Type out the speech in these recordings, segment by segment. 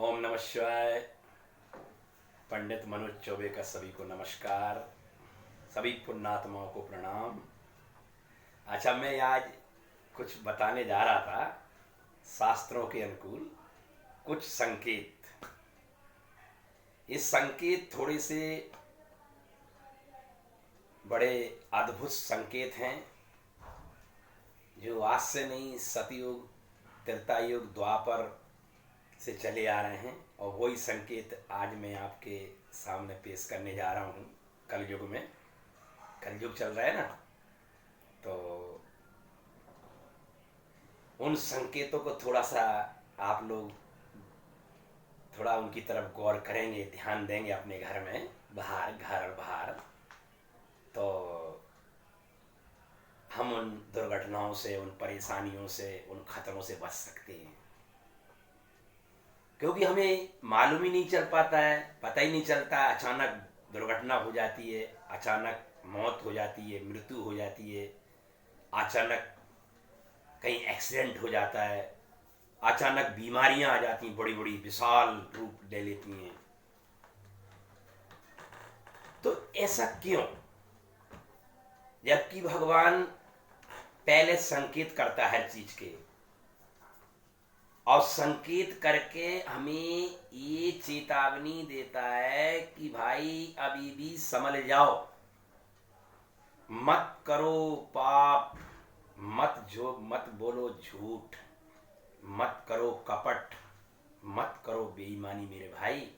ओम नमः शिवाय। पंडित मनोज चौबे का सभी को नमस्कार। सभी पुण्यात्माओं को प्रणाम। अच्छा, मैं आज कुछ बताने जा रहा था शास्त्रों के अनुकूल कुछ संकेत। ये संकेत थोड़े से बड़े अद्भुत संकेत हैं जो आज से नहीं, सतयुग, त्रेता युग, द्वापर से चले आ रहे हैं। और वही संकेत आज मैं आपके सामने पेश करने जा रहा हूँ। कलयुग में, कलयुग चल रहा है ना, तो उन संकेतों को थोड़ा सा आप लोग थोड़ा उनकी तरफ गौर करेंगे, ध्यान देंगे अपने घर में, बाहर, घर और बाहर, तो हम उन दुर्घटनाओं से, उन परेशानियों से, उन खतरों से बच सकते हैं। क्योंकि हमें मालूम ही नहीं चल पाता है, पता ही नहीं चलता। अचानक दुर्घटना हो जाती है, अचानक मौत हो जाती है, मृत्यु हो जाती है, अचानक कहीं एक्सीडेंट हो जाता है, अचानक बीमारियां आ जाती हैं, बड़ी बड़ी विशाल रूप ले लेती हैं। तो ऐसा क्यों? जबकि भगवान पहले संकेत करता है हर चीज के, और संकेत करके हमें ये चेतावनी देता है कि भाई अभी भी समझ जाओ, मत करो पाप, मत बोलो झूठ, मत करो कपट, मत करो बेईमानी मेरे भाई।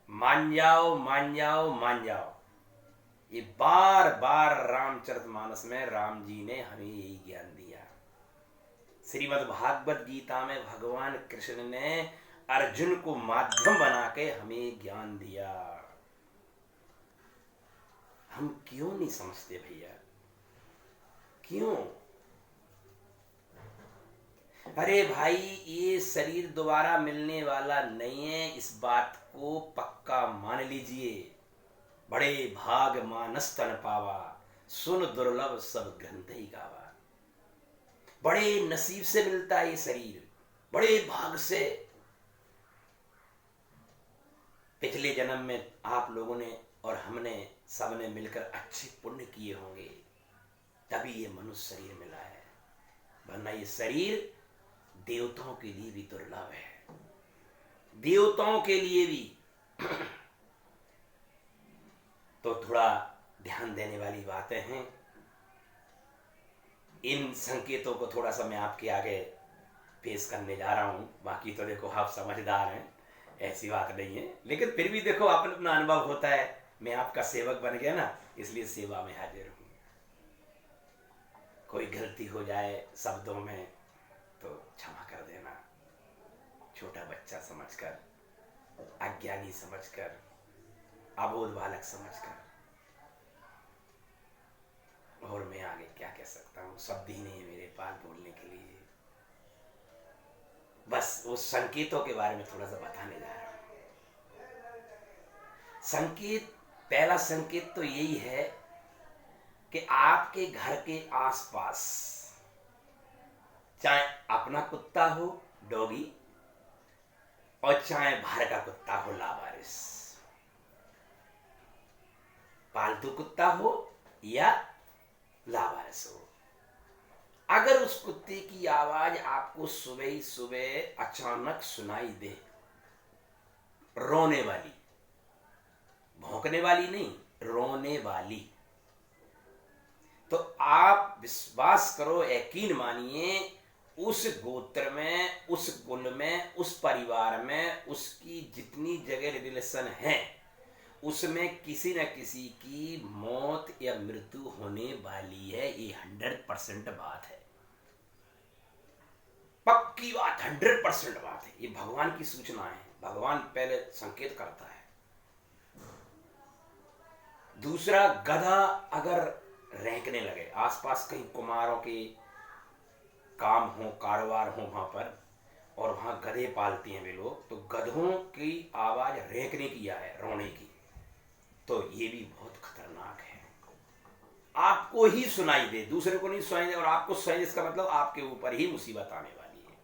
मान जाओ, मान जाओ, मान जाओ। ये बार बार रामचरितमानस में राम जी ने हमें यही ज्ञान दिया। श्रीमद् भागवत गीता में भगवान कृष्ण ने अर्जुन को माध्यम बना के हमें ज्ञान दिया। हम क्यों नहीं समझते भैया? क्यों? अरे भाई, ये शरीर दोबारा मिलने वाला नहीं है, इस बात को पक्का मान लीजिए। बड़े भाग मानस तन पावा, सुन दुर्लभ सब ग्रंथ ही गावा। बड़े नसीब से मिलता है ये शरीर, बड़े भाग से। पिछले जन्म में आप लोगों ने और हमने सबने मिलकर अच्छे पुण्य किए होंगे, तभी ये मनुष्य शरीर मिला है। वरना ये शरीर देवताओं के लिए भी दुर्लभ है, देवताओं के लिए भी। तो थोड़ा ध्यान देने वाली बातें हैं। इन संकेतों को थोड़ा सा मैं आपके आगे पेश करने जा रहा हूं। बाकी तो देखो, आप समझदार हैं, ऐसी बात नहीं है, लेकिन फिर भी देखो, अपना अपना अनुभव होता है। मैं आपका सेवक बन गया ना, इसलिए सेवा में हाजिर हूं। कोई गलती हो जाए शब्दों में तो क्षमा कर देना। छोटा बच्चा समझकर, अज्ञानी समझकर, अबोध बालक समझकर। और मैं आगे क्या कह सकता हूँ, शब्द ही नहीं है मेरे पास बोलने के लिए। बस उस संकेतों के बारे में थोड़ा सा बताने जा रहा हूँ। संकेत, पहला संकेत तो यही है कि आपके घर के आसपास, चाहे अपना कुत्ता हो डॉगी, और चाहे बाहर का कुत्ता हो लावारिस, पालतू कुत्ता हो या लावारिस हो, अगर उस कुत्ते की आवाज आपको सुबह ही सुबह अचानक सुनाई दे, रोने वाली, भौंकने वाली नहीं, रोने वाली, तो आप विश्वास करो, यकीन मानिए, उस गोत्र में, उस कुल में, उस परिवार में, उसकी जितनी जगह रिलेशन है, उसमें किसी न किसी की मौत या मृत्यु होने वाली है। ये 100% बात है, पक्की बात, 100% बात है। ये भगवान की सूचना है, भगवान पहले संकेत करता है। दूसरा, गधा अगर रेंकने लगे आसपास, कहीं कुमारों के काम हो, कारोबार हो वहां पर, और वहां गधे पालती हैं वे लोग, तो गधों की आवाज रेंकने की है, रोने की, तो ये भी बहुत खतरनाक है। आपको ही सुनाई दे, दूसरे को नहीं सुनाई दे, और आपको सुनाई दे, इसका मतलब आपके ऊपर ही मुसीबत आने वाली है।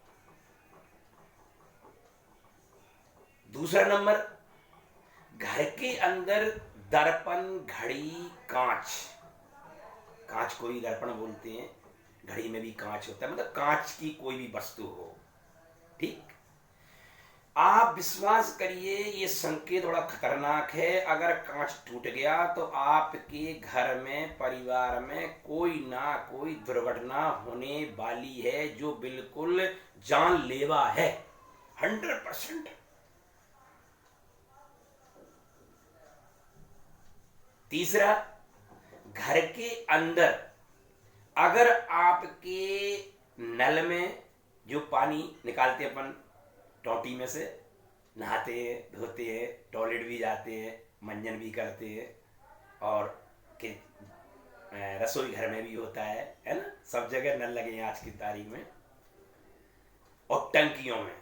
दूसरा नंबर, घर के अंदर दर्पण, घड़ी, कांच, कांच को भी दर्पण बोलते हैं, घड़ी में भी कांच होता है, मतलब कांच की कोई भी वस्तु हो, ठीक। आप विश्वास करिए ये संकेत बड़ा खतरनाक है। अगर कांच टूट गया तो आपके घर में, परिवार में कोई ना कोई दुर्घटना होने वाली है जो बिल्कुल जानलेवा है, 100%। तीसरा, घर के अंदर अगर आपके नल में जो पानी निकालते हैं अपन टोटी में से, नहाते हैं, धोते हैं, टॉयलेट भी जाते हैं, मंजन भी करते हैं, और के रसोई घर में भी होता है ना, सब जगह नल लगे हैं आज की तारीख में, और टंकियों में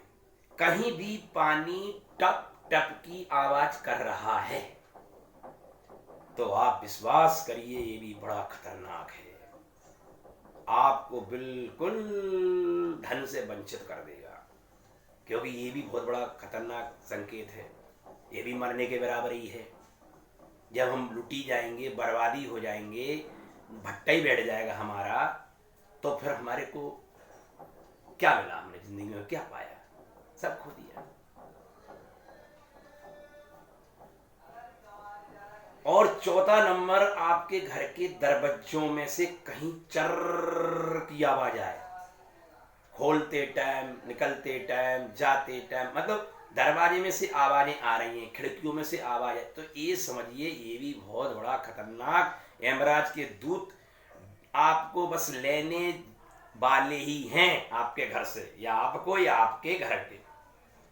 कहीं भी पानी टप टप की आवाज कर रहा है तो आप विश्वास करिए ये भी बड़ा खतरनाक है, आपको बिल्कुल धन से वंचित कर देगा, क्योंकि ये भी बहुत बड़ा खतरनाक संकेत है, ये भी मरने के बराबर ही है। जब हम लुटी जाएंगे, बर्बादी हो जाएंगे, भट्टा ही बैठ जाएगा हमारा, तो फिर हमारे को क्या मिला, हमने जिंदगी में क्या पाया, सब खो दिया। और चौथा नंबर, आपके घर के दरवाजों में से कहीं चर्र की आवाज आए, खोलते टाइम, निकलते टाइम, जाते टाइम, मतलब दरवाजे में से आवाजें आ रही हैं, खिड़कियों में से आवाज है, तो ये समझिए ये भी बहुत बड़ा खतरनाक, यमराज के दूत आपको बस लेने वाले ही हैं आपके घर से, या आपको या आपके घर के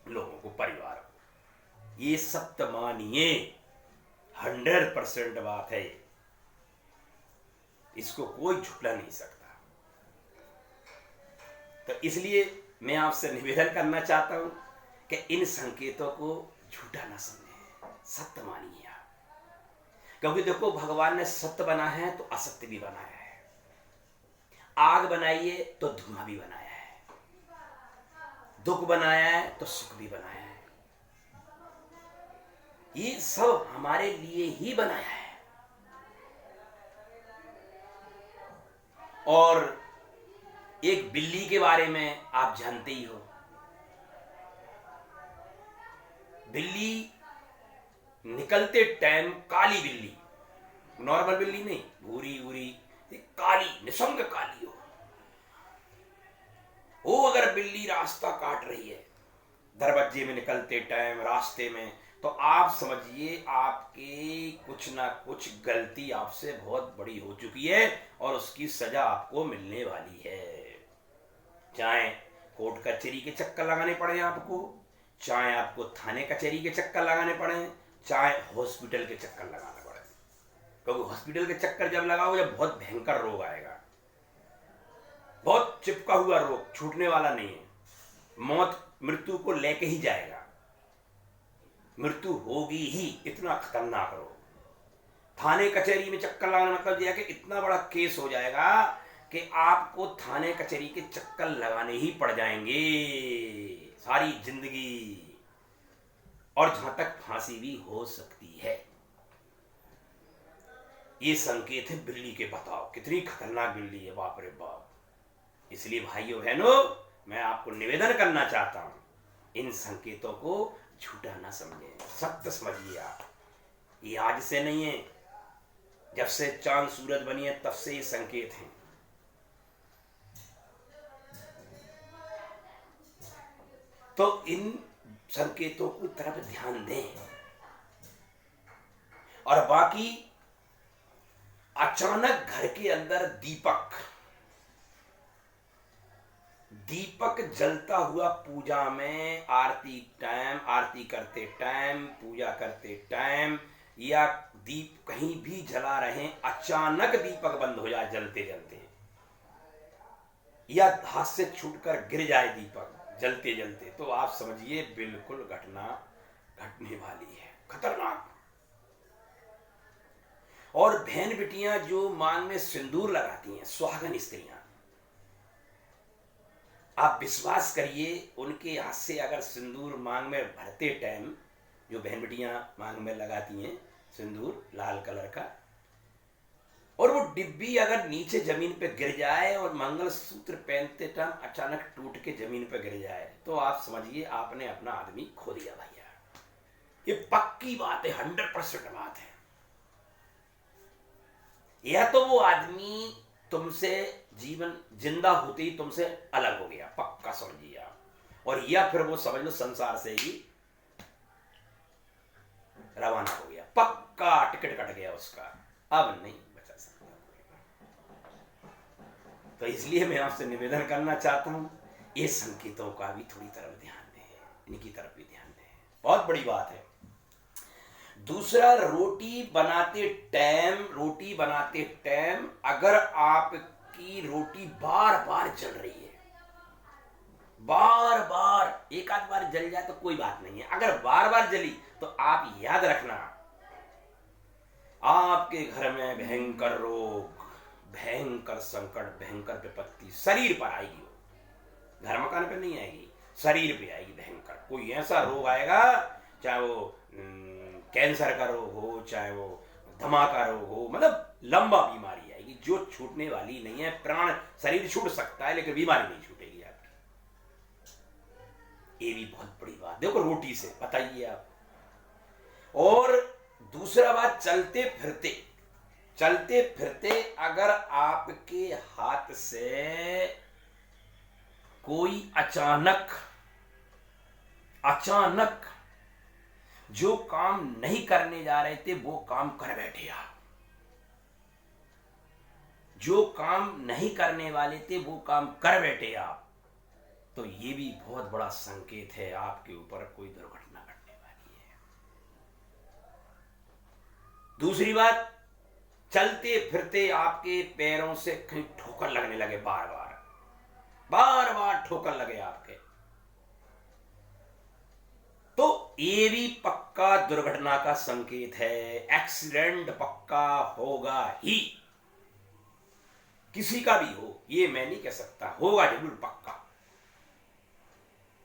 लोगों को, परिवार को। ये सत्य मानिए, 100% बात है, इसको कोई झुटला नहीं सकता। तो इसलिए मैं आपसे निवेदन करना चाहता हूं कि इन संकेतों को झूठा ना समझें, सत्य मानिए आप, क्योंकि देखो भगवान ने सत्य बना है तो असत्य भी बनाया है, आग बनाइए तो धुआं भी बनाया है, दुख बनाया है तो सुख भी बनाया है, ये सब हमारे लिए ही बनाया है। और एक बिल्ली के बारे में आप जानते ही हो, बिल्ली निकलते टाइम, काली बिल्ली, नॉर्मल बिल्ली नहीं, भूरी भूरी, काली, निसंग काली हो, वो अगर बिल्ली रास्ता काट रही है दरवाजे में निकलते टाइम, रास्ते में, तो आप समझिए आपके कुछ ना कुछ गलती आपसे बहुत बड़ी हो चुकी है और उसकी सजा आपको मिलने वाली है। चाहे कोर्ट कचहरी के चक्कर लगाने पड़े आपको, चाहे आपको थाने कचहरी के चक्कर लगाने पड़े, चाहे हॉस्पिटल के चक्कर लगाने पड़े, क्योंकि हॉस्पिटल के चक्कर जब लगाओ जब बहुत भयंकर रोग आएगा, बहुत चिपका हुआ रोग, छूटने वाला नहीं है, मौत मृत्यु को लेके ही जाएगा, मृत्यु होगी ही, इतना खतरनाक रोग। थाने कचहरी में चक्कर लगाना मतलब यह कि इतना बड़ा केस हो जाएगा कि आपको थाने कचहरी के चक्कर लगाने ही पड़ जाएंगे सारी जिंदगी, और जहां तक फांसी भी हो सकती है। ये संकेत है बिल्ली के, बताओ कितनी खतरनाक बिल्ली है, बाप रे बाप। इसलिए भाइयों बहनों, मैं आपको निवेदन करना चाहता हूं, इन संकेतों को झूठा ना समझे, सत्य समझिए आप। ये आज से नहीं है, जब से चांद सूरज बनी है तब से ये संकेत हैं। तो इन संकेतों की तरफ ध्यान दें। और बाकी अचानक घर के अंदर दीपक जलता हुआ, पूजा में आरती टाइम, आरती करते टाइम, पूजा करते टाइम, या दीप कहीं भी जला रहे, अचानक दीपक बंद हो जाए जलते जलते, या हाथ से छूटकर गिर जाए दीपक जलते जलते, तो आप समझिए बिल्कुल घटना घटने वाली है, खतरनाक। और बहन बिटियां जो मांग में सिंदूर लगाती हैं, सुहागन स्त्रियां, आप विश्वास करिए, उनके हाथ से अगर सिंदूर मांग में भरते टाइम, जो बहन बेटियां मांग में लगाती हैं सिंदूर लाल कलर का, और वो डिब्बी अगर नीचे जमीन पे गिर जाए और मंगलसूत्र पहनते टाइम अचानक टूट के जमीन पे गिर जाए, तो आप समझिए आपने अपना आदमी खो दिया भैया। ये पक्की बात है, 100% बात है। या तो वो आदमी तुमसे जीवन जिंदा होते ही तुमसे अलग हो गया, पक्का समझिए आप, और या फिर वो समझ लो संसार से ही रवाना हो गया, पक्का टिकट कट गया उसका, अब नहीं बचा सकता। तो इसलिए मैं आपसे निवेदन करना चाहता हूं, ये संकेतों का भी थोड़ी तरफ ध्यान दें, इनकी तरफ भी ध्यान दें, बहुत बड़ी बात है। दूसरा, रोटी बनाते टाइम अगर आपकी रोटी बार बार जल रही है, बार बार, एक आध बार जल जाए तो कोई बात नहीं है, अगर बार बार जली तो आप याद रखना आपके घर में भयंकर रोग, भयंकर संकट, भयंकर विपत्ति शरीर पर आएगी। वो घर मकान पे नहीं आएगी, शरीर पे आएगी भयंकर। कोई ऐसा रोग आएगा, चाहे वो कैंसर का रोग हो, चाहे वो दमा का रोग हो, मतलब लंबा बीमारी आएगी जो छूटने वाली नहीं है। प्राण शरीर छूट सकता है लेकिन बीमारी नहीं छूटेगी आपकी। ये भी बहुत बड़ी बात, देखो रोटी से बताइए आप। और दूसरा बात, चलते फिरते अगर आपके हाथ से कोई अचानक जो काम नहीं करने जा रहे थे वो काम कर बैठे आप, जो काम नहीं करने वाले थे वो काम कर बैठे आप, तो ये भी बहुत बड़ा संकेत है आपके ऊपर कोई दुर्घटना घटने वाली है। दूसरी बात, चलते फिरते आपके पैरों से कहीं ठोकर लगने लगे, बार बार ठोकर लगे आपके, तो ये भी पक्का दुर्घटना का संकेत है। एक्सीडेंट पक्का होगा ही, किसी का भी हो, ये मैं नहीं कह सकता, होगा जरूर पक्का।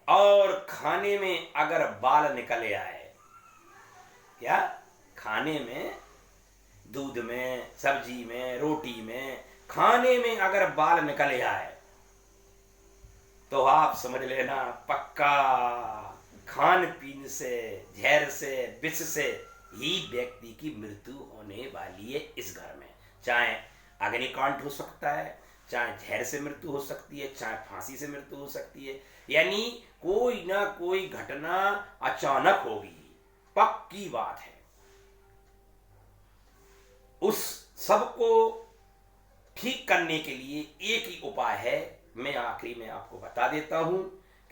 और खाने में अगर बाल निकले आए, क्या खाने में, दूध में, सब्जी में, रोटी में, खाने में अगर बाल निकले आए तो आप समझ लेना पक्का खान पीन से, जहर से, विष से ही व्यक्ति की मृत्यु होने वाली है इस घर में। चाहे अग्निकांड हो सकता है, चाहे जहर से मृत्यु हो सकती है, चाहे फांसी से मृत्यु हो सकती है, यानी कोई ना कोई घटना अचानक होगी, पक्की बात है। उस सबको ठीक करने के लिए एक ही उपाय है, मैं आखिरी में आपको बता देता हूं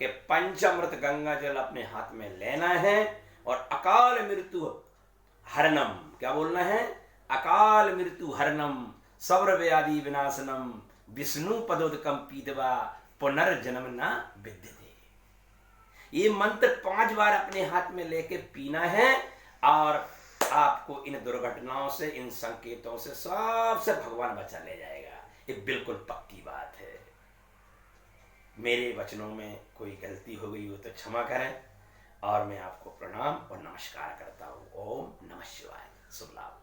कि पंचामृत गंगा जल अपने हाथ में लेना है और अकाल मृत्यु हरणम, क्या बोलना है, अकाल मृत्यु हरणम सर्वव्याधि विनाशनम विष्णु पदोदकम पीतवा पुनर्जन्म न विद्यते। ये मंत्र 5 बार अपने हाथ में लेके पीना है और आपको इन दुर्घटनाओं से, इन संकेतों से सबसे भगवान बचा ले जाएगा। ये बिल्कुल पक्की बात है। मेरे वचनों में कोई गलती हो गई हो तो क्षमा करें और मैं आपको प्रणाम और नमस्कार करता हूँ। ओम नमः शिवाय। शुभ लाभ।